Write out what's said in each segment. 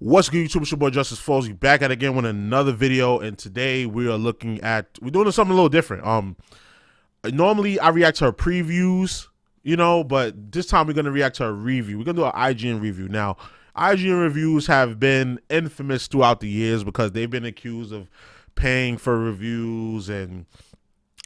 What's good, YouTube? It's your boy JusticeXFalls. We back at it again with another video, and today we are looking at we're doing something a little different. Normally I react to her previews, you know, but this time we're gonna react to her review. We're gonna do an IGN review. Now, IGN reviews have been infamous throughout the years because they've been accused of paying for reviews and,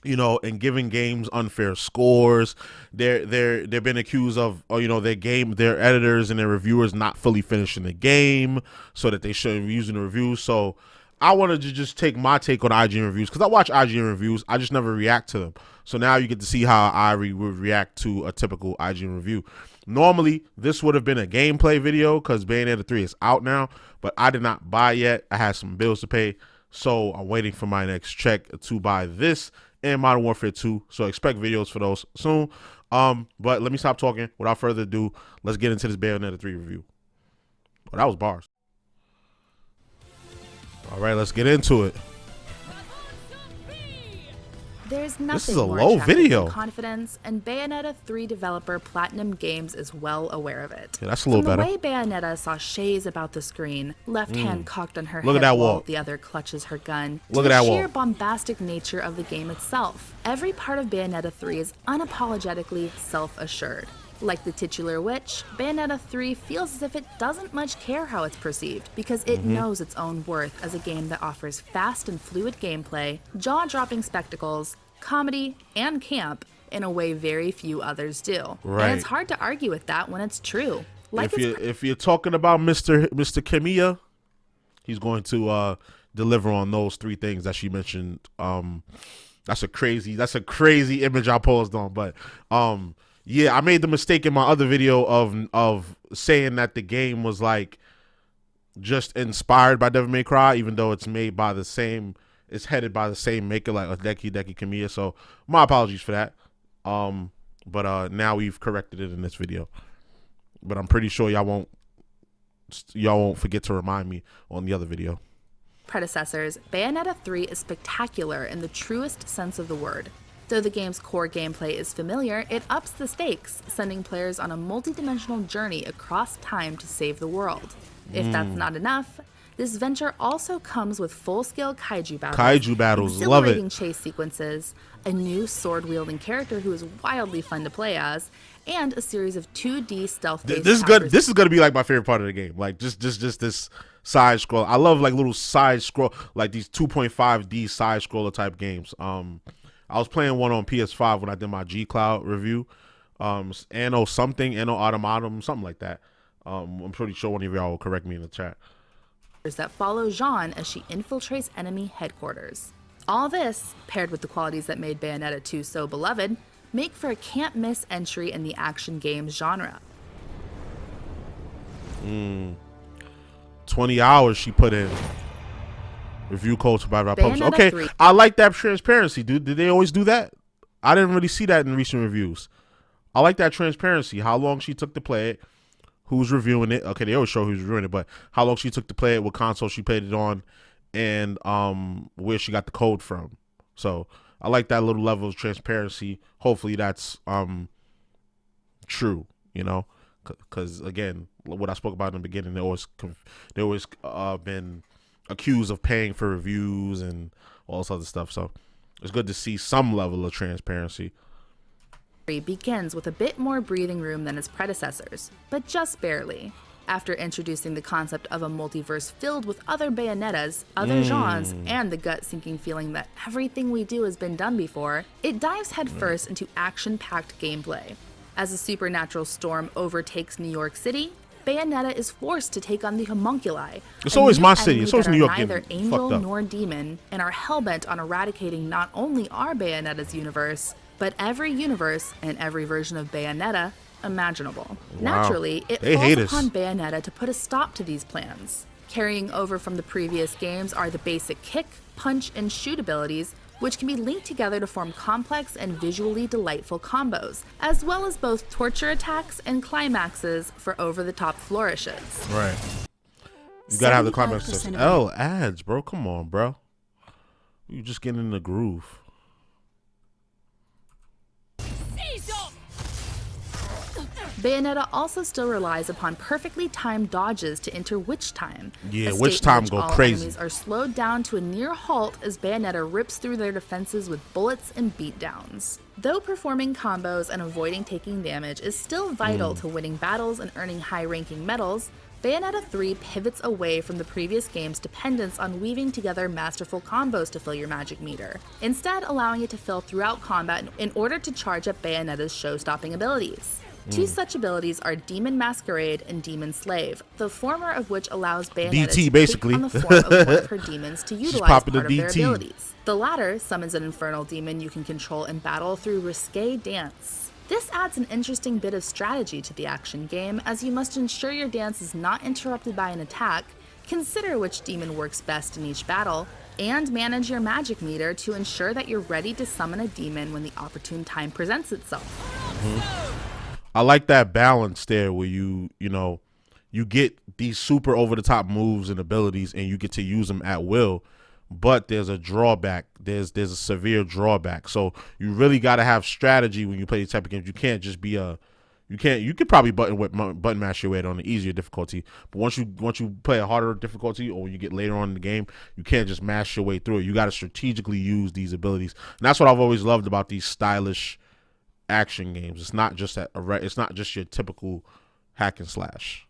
you know, and giving games unfair scores. They've been accused of, you know, their editors and their reviewers not fully finishing the game so that they shouldn't be using the reviews. So I wanted to just take my take on IGN reviews because I watch IGN reviews. I just never react to them. So now you get to see how I would react to a typical IGN review. Normally, this would have been a gameplay video because Bayonetta 3 is out now, but I did not buy it yet. I had some bills to pay, so I'm waiting for my next check to buy this and Modern Warfare 2. So expect videos for those soon. But let me stop talking. Without further ado, let's get into this Bayonetta 3 review. Oh, that was bars. All right, let's get into it. There's nothing this is a more low attractive video. than confidence, and Bayonetta 3 developer Platinum Games is well aware of it. Yeah, that's a little better. The way Bayonetta sachets about the screen, left hand cocked on her Look hip at that while wall. the other clutches her gun, Look to at that the sheer wall. bombastic nature of the game itself. Every part of Bayonetta 3 is unapologetically self-assured. Like the titular witch, Bayonetta 3 feels as if it doesn't much care how it's perceived because it knows its own worth as a game that offers fast and fluid gameplay, jaw-dropping spectacles, comedy, and camp in a way very few others do. Right. And it's hard to argue with that when it's true. Like If you're talking about Mr. Kamiya, he's going to deliver on those three things that she mentioned. That's a crazy image I posed on, but yeah, I made the mistake in my other video of saying that the game was like just inspired by Devil May Cry, even though it's made by the same, it's headed by the same maker, like Hideki Kamiya. So my apologies for that. But now we've corrected it in this video. But I'm pretty sure y'all won't forget to remind me on the other video. Predecessors, Bayonetta 3 is spectacular in the truest sense of the word. Though the game's core gameplay is familiar, it ups the stakes, sending players on a multi-dimensional journey across time to save the world. If that's not enough, this venture also comes with full-scale kaiju battles, Love exhilarating it. chase sequences, a new sword-wielding character who is wildly fun to play as, and a series of 2D stealth-based This is good. This is gonna be like my favorite part of the game. Like just this side scroll. I love like little side scroll, like these 2.5D side scroller type games. I was playing one on PS5 when I did my G Cloud review. Anno Automata, something like that. I'm pretty sure one of y'all will correct me in the chat. That follow Jean as she infiltrates enemy headquarters. All this, paired with the qualities that made Bayonetta 2 so beloved, make for a can't-miss entry in the action games genre. 20 hours she put in. Review code to buy publisher. Bayonetta Okay, 3. I like that transparency, dude. Did they always do that? I didn't really see that in recent reviews. I like that transparency. How long she took to play it, who's reviewing it. Okay, they always show who's reviewing it, but how long she took to play it, what console she played it on, and where she got the code from. So I like that little level of transparency. Hopefully that's true, you know, because again, what I spoke about in the beginning, they always been accused of paying for reviews and all this other stuff. So it's good to see some level of transparency. Begins with a bit more breathing room than its predecessors, but just barely. After introducing the concept of a multiverse filled with other Bayonettas, other genres, and the gut-sinking feeling that everything we do has been done before, it dives headfirst into action-packed gameplay. As a supernatural storm overtakes New York City, Bayonetta is forced to take on the homunculi. It's always my city. It's always New York neither getting angel fucked up. nor demon, and are hellbent on eradicating not only our Bayonetta's universe, but every universe and every version of Bayonetta imaginable. Wow. Naturally, it falls upon Bayonetta to put a stop to these plans. Carrying over from the previous games are the basic kick, punch, and shoot abilities, which can be linked together to form complex and visually delightful combos, as well as both torture attacks and climaxes for over-the-top flourishes. Right. You gotta have the climaxes. Ads, bro. Come on, bro. You just getting in the groove. Bayonetta also still relies upon perfectly timed dodges to enter witch time. Yeah, a witch state in time which go all crazy. Enemies are slowed down to a near halt as Bayonetta rips through their defenses with bullets and beatdowns. Though performing combos and avoiding taking damage is still vital to winning battles and earning high-ranking medals, Bayonetta 3 pivots away from the previous game's dependence on weaving together masterful combos to fill your magic meter, instead allowing it to fill throughout combat in order to charge up Bayonetta's show-stopping abilities. Two such abilities are Demon Masquerade and Demon Slave, the former of which allows Bayonetta DT, to basically. take on the form of one of her demons to utilize part popping the of their DT. abilities. The latter summons an infernal demon you can control in battle through risque dance. This adds an interesting bit of strategy to the action game, as you must ensure your dance is not interrupted by an attack, consider which demon works best in each battle, and manage your magic meter to ensure that you're ready to summon a demon when the opportune time presents itself. I like that balance there where you get these super over the top moves and abilities and you get to use them at will, but there's a drawback. There's a severe drawback. So you really got to have strategy when you play these type of games. You can't just be you could probably button mash your way on the easier difficulty, but once you play a harder difficulty or you get later on in the game, you can't just mash your way through it. You got to strategically use these abilities. And that's what I've always loved about these stylish action games. It's not just it's not just your typical hack and slash.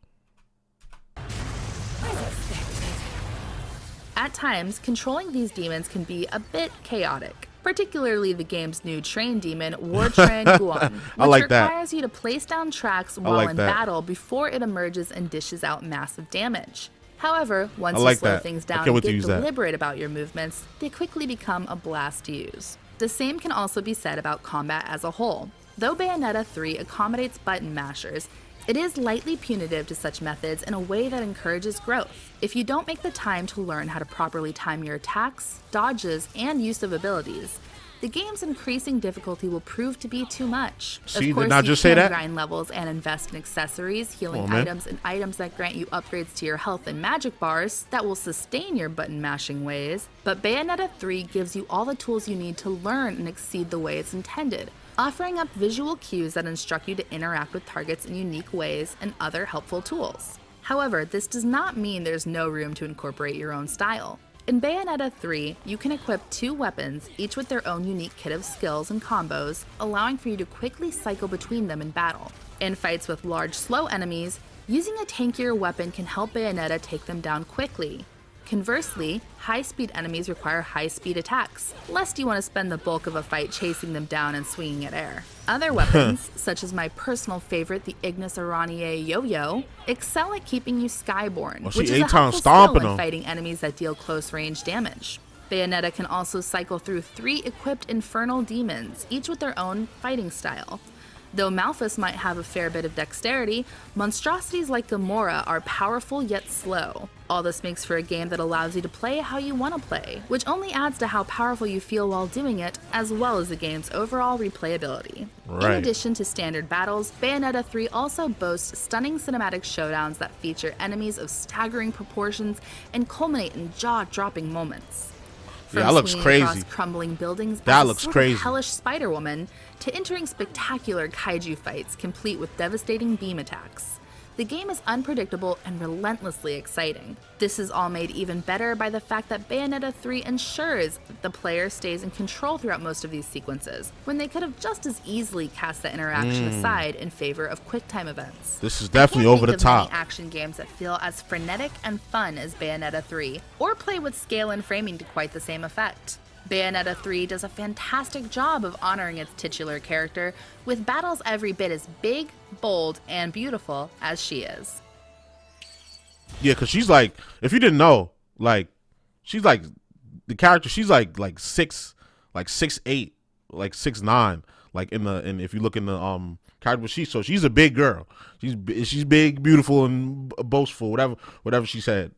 At times, controlling these demons can be a bit chaotic, particularly the game's new train demon, War Train Guan, which requires you to place down tracks while in battle before it emerges and dishes out massive damage. However, once you slow things down and get deliberate about your movements, they quickly become a blast to use. The same can also be said about combat as a whole. Though Bayonetta 3 accommodates button mashers, it is lightly punitive to such methods in a way that encourages growth. If you don't make the time to learn how to properly time your attacks, dodges, and use of abilities, the game's increasing difficulty will prove to be too much. See, of course, did I just say you can that? grind levels and invest in accessories, healing items, and items that grant you upgrades to your health and magic bars that will sustain your button mashing ways, but Bayonetta 3 gives you all the tools you need to learn and exceed the way it's intended, offering up visual cues that instruct you to interact with targets in unique ways and other helpful tools. However, this does not mean there's no room to incorporate your own style. In Bayonetta 3, you can equip 2 weapons, each with their own unique kit of skills and combos, allowing for you to quickly cycle between them in battle. In fights with large, slow enemies, using a tankier weapon can help Bayonetta take them down quickly. Conversely, high-speed enemies require high-speed attacks, lest you want to spend the bulk of a fight chasing them down and swinging at air. Other weapons, such as my personal favorite, the Ignis Aranier Yo-Yo, excel at keeping you skyborne, which is a helpful skill when fighting enemies that deal close-range damage. Bayonetta can also cycle through 3 equipped infernal demons, each with their own fighting style. Though Malphus might have a fair bit of dexterity, monstrosities like Gamora are powerful yet slow. All this makes for a game that allows you to play how you want to play, which only adds to how powerful you feel while doing it, as well as the game's overall replayability. In addition to standard battles, Bayonetta 3 also boasts stunning cinematic showdowns that feature enemies of staggering proportions and culminate in jaw-dropping moments. From that looks crazy. Across crumbling buildings that as looks a sort crazy. Of hellish Spider-Woman to entering spectacular kaiju fights complete with devastating beam attacks. The game is unpredictable and relentlessly exciting. This is all made even better by the fact that Bayonetta 3 ensures that the player stays in control throughout most of these sequences, when they could have just as easily cast that interaction aside in favor of QuickTime events. This is definitely over the top. Many action games that feel as frenetic and fun as Bayonetta 3, or play with scale and framing to quite the same effect. Bayonetta 3 does a fantastic job of honoring its titular character, with battles every bit as big, bold, and beautiful as she is. Yeah, because she's like, if you didn't know, like, she's like, the character, she's like 6'8", like 6'9", like and if you look in the character, she's a big girl. She's big, beautiful, and boastful, whatever she said.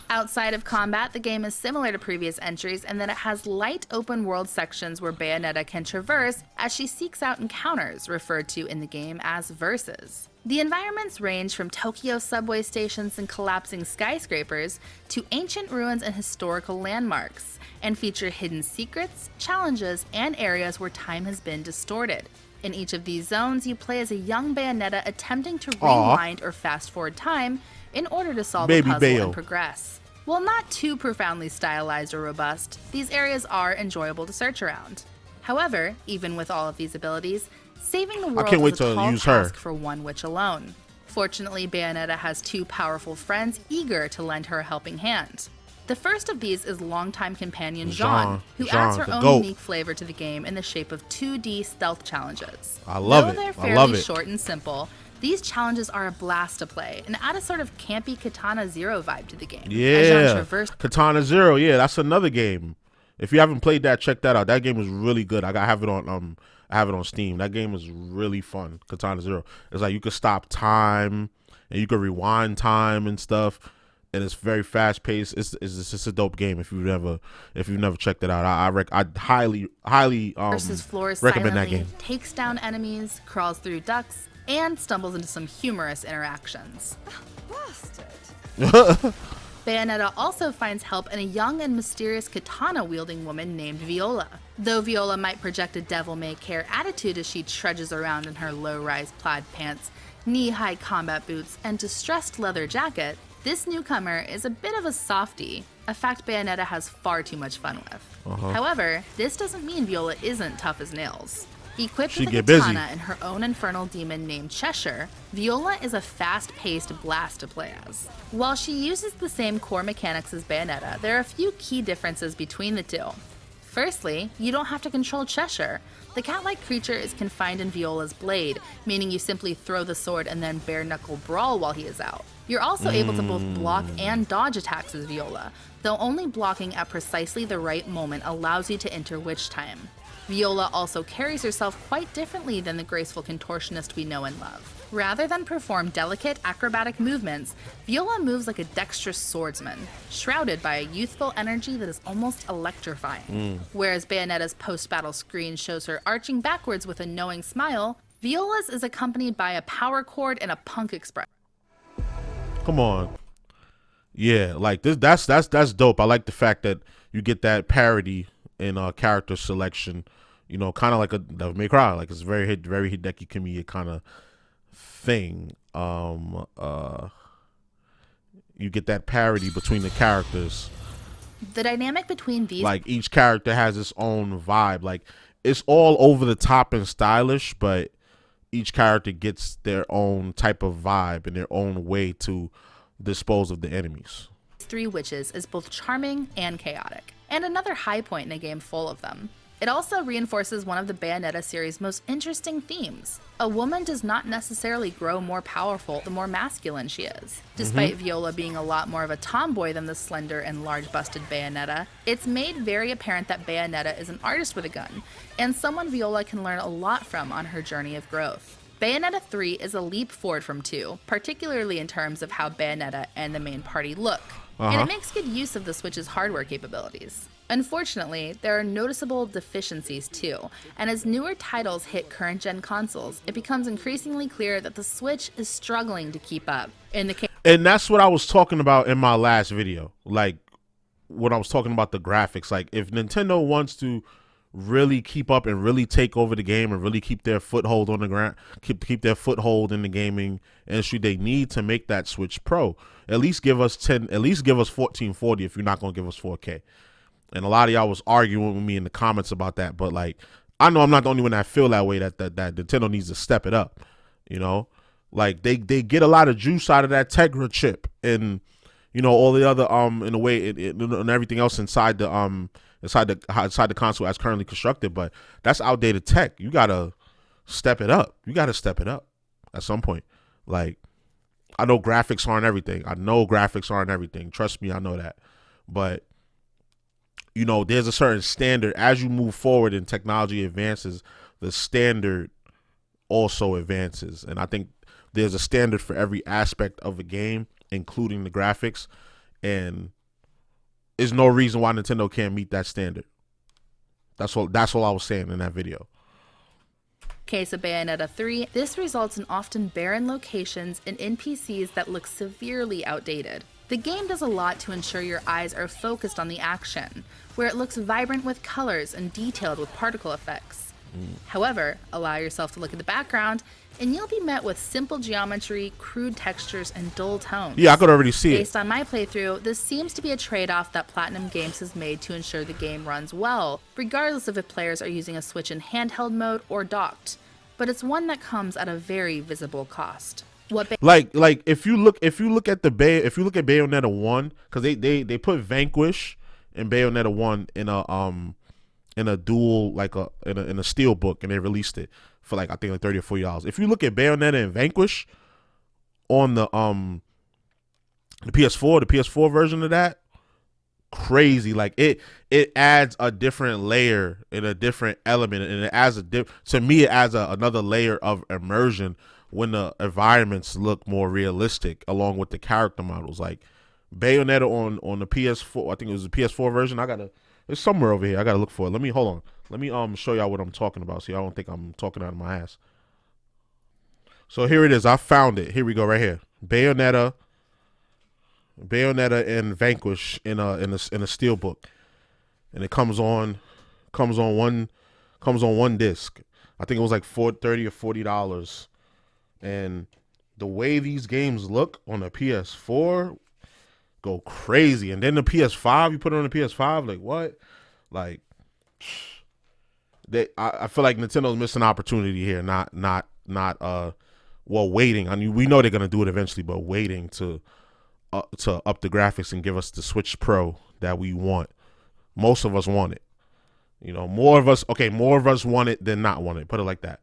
Outside of combat, the game is similar to previous entries in that it has light open world sections where Bayonetta can traverse as she seeks out encounters, referred to in the game as verses. The environments range from Tokyo subway stations and collapsing skyscrapers to ancient ruins and historical landmarks, and feature hidden secrets, challenges, and areas where time has been distorted. In each of these zones, you play as a young Bayonetta attempting to rewind or fast forward time in order to solve a puzzle and progress. While not too profoundly stylized or robust, these areas are enjoyable to search around. However, even with all of these abilities, saving the world is a tall task for one witch alone. Fortunately, Bayonetta has two powerful friends eager to lend her a helping hand. The first of these is longtime companion Jean, who adds her own unique flavor to the game in the shape of 2D stealth challenges. I love it. Though they're fairly short and simple, these challenges are a blast to play and add a sort of campy Katana Zero vibe to the game. Yeah, Katana Zero, yeah, that's another game. If you haven't played that, check that out. That game is really good. I have it on Steam. That game is really fun. Katana Zero. It's like you could stop time and you could rewind time and stuff. And it's very fast paced. It's just a dope game. If you've never checked it out, I highly recommend that game. Takes down enemies, crawls through ducts, and stumbles into some humorous interactions. Bastard. Bayonetta also finds help in a young and mysterious katana-wielding woman named Viola. Though Viola might project a devil-may-care attitude as she trudges around in her low-rise plaid pants, knee-high combat boots, and distressed leather jacket, this newcomer is a bit of a softie, a fact Bayonetta has far too much fun with. However, this doesn't mean Viola isn't tough as nails. Equipped with a katana and her own infernal demon named Cheshire, Viola is a fast-paced blast to play as. While she uses the same core mechanics as Bayonetta, there are a few key differences between the two. Firstly, you don't have to control Cheshire. The cat-like creature is confined in Viola's blade, meaning you simply throw the sword and then bare-knuckle brawl while he is out. You're also able to both block and dodge attacks as Viola, though only blocking at precisely the right moment allows you to enter witch time. Viola also carries herself quite differently than the graceful contortionist we know and love. Rather than perform delicate acrobatic movements, Viola moves like a dexterous swordsman, shrouded by a youthful energy that is almost electrifying. Whereas Bayonetta's post-battle screen shows her arching backwards with a knowing smile, Viola's is accompanied by a power chord and a punk expression. Come on. Yeah, like this that's dope. I like the fact that you get that parody in character selection, you know, kind of like a Devil May Cry. Like it's very Hideki Kamiya kind of thing. You get that parody between the characters. The dynamic between these, like each character has its own vibe. Like it's all over the top and stylish, but each character gets their own type of vibe and their own way to dispose of the enemies. Three witches is both charming and chaotic, and another high point in a game full of them. It also reinforces one of the Bayonetta series' most interesting themes. A woman does not necessarily grow more powerful the more masculine she is. Despite Viola being a lot more of a tomboy than the slender and large-busted Bayonetta, it's made very apparent that Bayonetta is an artist with a gun, and someone Viola can learn a lot from on her journey of growth. Bayonetta 3 is a leap forward from 2, particularly in terms of how Bayonetta and the main party look, and it makes good use of the Switch's hardware capabilities. Unfortunately, there are noticeable deficiencies too, and as newer titles hit current-gen consoles, it becomes increasingly clear that the Switch is struggling to keep up. And that's what I was talking about in my last video, like when I was talking about the graphics. Like if Nintendo wants to really keep up and really take over the game and really keep their foothold on the ground, keep their foothold in the gaming industry, they need to make that Switch Pro. At least give us 1440 if you're not going to give us 4K. And a lot of y'all was arguing with me in the comments about that, but like I know I'm not the only one that feel that way, that Nintendo needs to step it up. You know, like they get a lot of juice out of that Tegra chip and, you know, all the other in a way and everything else inside the console as currently constructed, but that's outdated tech. You gotta step it up. You gotta step it up at some point. Like I know graphics aren't everything. Trust me, I know that. But you know, there's a certain standard as you move forward and technology advances, the standard also advances. And I think there's a standard for every aspect of a game, including the graphics. And there's no reason why Nintendo can't meet that standard. That's all I was saying in that video. Case of Bayonetta 3, this results in often barren locations and NPCs that look severely outdated. The game does a lot to ensure your eyes are focused on the action, where it looks vibrant with colors and detailed with particle effects. However, allow yourself to look at the background, and you'll be met with simple geometry, crude textures, and dull tones. Yeah, I could already see it. Based on my playthrough, this seems to be a trade-off that Platinum Games has made to ensure the game runs well, regardless of if players are using a Switch in handheld mode or docked. But it's one that comes at a very visible cost. Like if you look at Bayonetta 1, because they put Vanquish and Bayonetta 1 in a dual, like in a steel book, and they released it for like I think like $30 or $40. If you look at Bayonetta and Vanquish on the PS4 version of that, crazy. Like it adds a different layer and a different element, and it adds to me it adds another layer of immersion when the environments look more realistic along with the character models. Like Bayonetta on the PS4, I think it was the PS4 version. It's somewhere over here. I gotta look for it. Hold on. Let me show y'all what I'm talking about, so y'all don't think I'm talking out of my ass. So here it is. I found it. Here we go, right here. Bayonetta and Vanquish in a steelbook, and it comes on one disc. I think it was like $30 or $40, and the way these games look on the PS4 go crazy. And then the PS5, you put it on the PS5, like what? Like I feel like Nintendo's missing an opportunity here. Waiting. I mean, we know they're gonna do it eventually, but waiting to up the graphics and give us the Switch Pro that we want. Most of us want it. You know, more of us want it than not want it. Put it like that.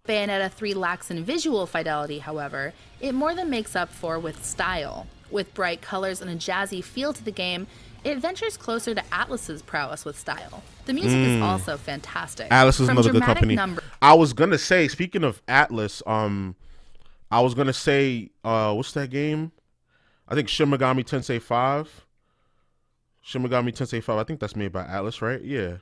Bayonetta 3 lacks in visual fidelity, however, it more than makes up for with style. With bright colors and a jazzy feel to the game, it ventures closer to Atlus's prowess with style. The music is also fantastic. Atlus is another good company. I was gonna say, speaking of Atlus, I was gonna say, what's that game? I think Shin Megami Tensei 5. I think that's made by Atlus, right? Yeah.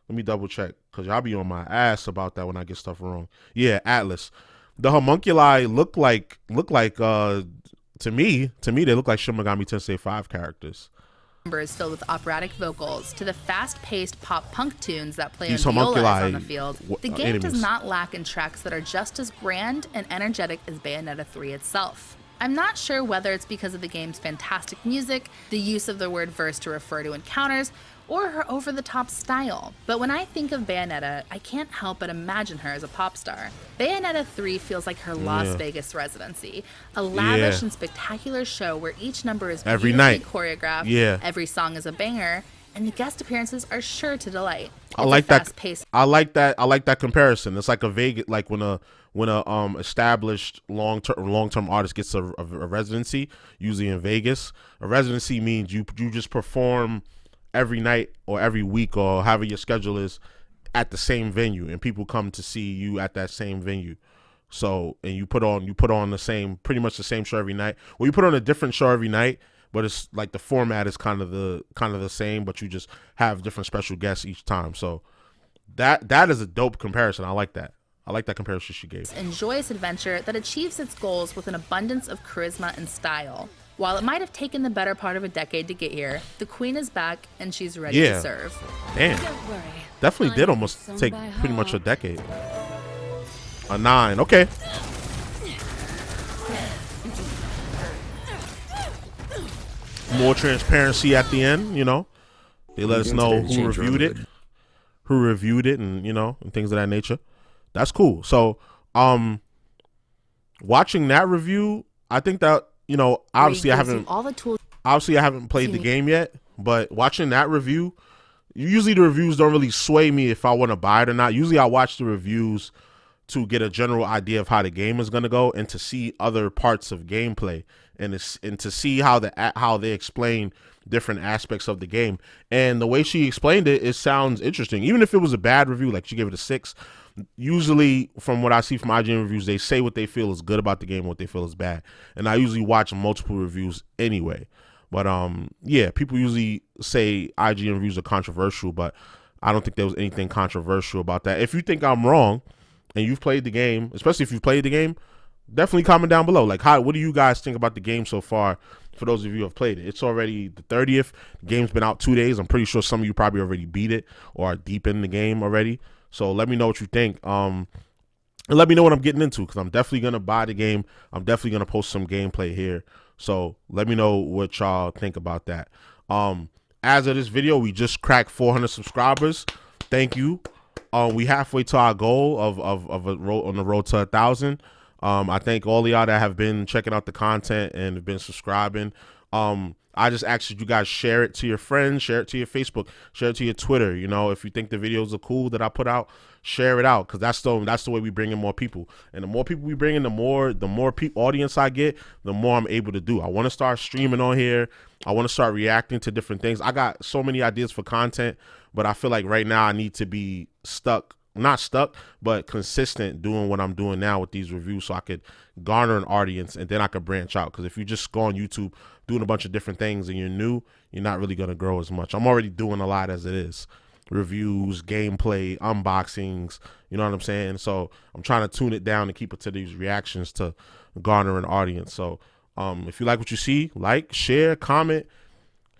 Let me double check, because y'all be on my ass about that when I get stuff wrong. Yeah, Atlus. The homunculi look like to me they look like Shin Megami Tensei 5 characters. Numbers filled with operatic vocals to the fast-paced pop-punk tunes that play on violas on the field. The game does not lack in tracks that are just as grand and energetic as Bayonetta 3 itself. I'm not sure whether it's because of the game's fantastic music, the use of the word verse to refer to encounters, or her over-the-top style. But when I think of Bayonetta, I can't help but imagine her as a pop star. Bayonetta 3 feels like her Las Vegas residency, a lavish and spectacular show where each number is beautifully choreographed, every song is a banger, and the guest appearances are sure to delight. I like that comparison. It's like a Vegas, like when a established long-term artist gets a residency, usually in Vegas. A residency means you just perform every night or every week or however your schedule is at the same venue, and people come to see you at that same venue. So, and you put on pretty much the same show every night. Well, you put on a different show every night, but it's like the format is kind of the same, but you just have different special guests each time. So that is a dope comparison. I like that. I like that comparison she gave. And joyous adventure that achieves its goals with an abundance of charisma and style. While it might have taken the better part of a decade to get here, the queen is back and she's ready to serve. Damn. Definitely did almost take pretty much a decade. A 9. Okay. More transparency at the end, you know. They let us know who reviewed it, and and things of that nature. That's cool. So, watching that review, I think that obviously I haven't played the game yet, but watching that review, usually the reviews don't really sway me if I want to buy it or not. Usually I watch the reviews to get a general idea of how the game is going to go, and to see other parts of gameplay, and to see how they explain different aspects of the game. And the way she explained it sounds interesting. Even if it was a bad review, like she gave it a 6, usually from what I see from IGN reviews, they say what they feel is good about the game, what they feel is bad. And I usually watch multiple reviews anyway. But yeah, people usually say IGN reviews are controversial, but I don't think there was anything controversial about that. If you think I'm wrong and you've played the game, especially if you've played the game, definitely comment down below. Like, what do you guys think about the game so far? For those of you who have played it, it's already the 30th. The game's been out 2 days. I'm pretty sure some of you probably already beat it or are deep in the game already. So let me know what you think. And let me know what I'm getting into, because I'm definitely gonna buy the game. I'm definitely gonna post some gameplay here. So let me know what y'all think about that. As of this video, we just cracked 400 subscribers. Thank you. We halfway to our goal of on the road to 1,000. I thank all of y'all that have been checking out the content and have been subscribing. I just ask that you guys share it to your friends, share it to your Facebook, share it to your Twitter. You know, if you think the videos are cool that I put out, share it out, because that's the way we bring in more people. And the more people we bring in, the more audience I get, the more I'm able to do. I want to start streaming on here. I want to start reacting to different things. I got so many ideas for content, but I feel like right now I need to be not stuck, but consistent doing what I'm doing now with these reviews, so I could garner an audience, and then I could branch out. Because if you just go on YouTube doing a bunch of different things and you're new, you're not really going to grow as much. I'm already doing a lot as it is. Reviews, gameplay, unboxings, you know what I'm saying? So I'm trying to tune it down and keep it to these reactions to garner an audience. So if you like what you see, like, share, comment,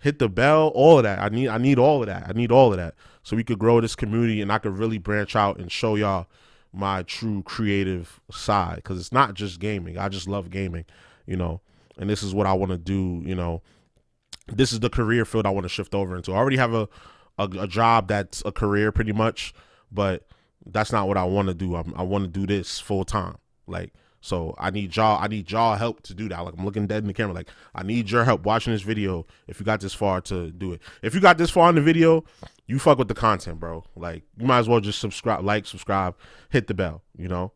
hit the bell, all of that. I need all of that. I need all of that, so we could grow this community and I could really branch out and show y'all my true creative side, because it's not just gaming. I just love gaming, you know, and this is what I want to do. You know, this is the career field I want to shift over into. I already have a job that's a career pretty much, but that's not what I want to do. I want to do this full time. Like, so I need y'all help to do that. Like, I'm looking dead in the camera. Like, I need your help watching this video. If you got this far, to do it. If you got this far in the video, you fuck with the content, bro. Like, you might as well just subscribe, hit the bell, you know,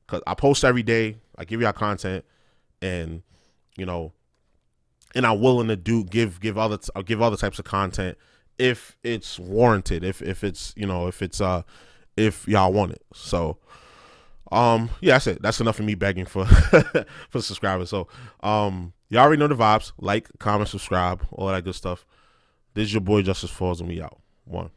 because I post every day. I give y'all content, and you know, and I'm willing to give other types of content if it's warranted, if it's, you know, if y'all want it. So yeah, that's it. That's enough of me begging for for subscribers. So y'all already know the vibes. Like, comment, subscribe, all that good stuff. This is your boy JusticeXFalls, and we out. One.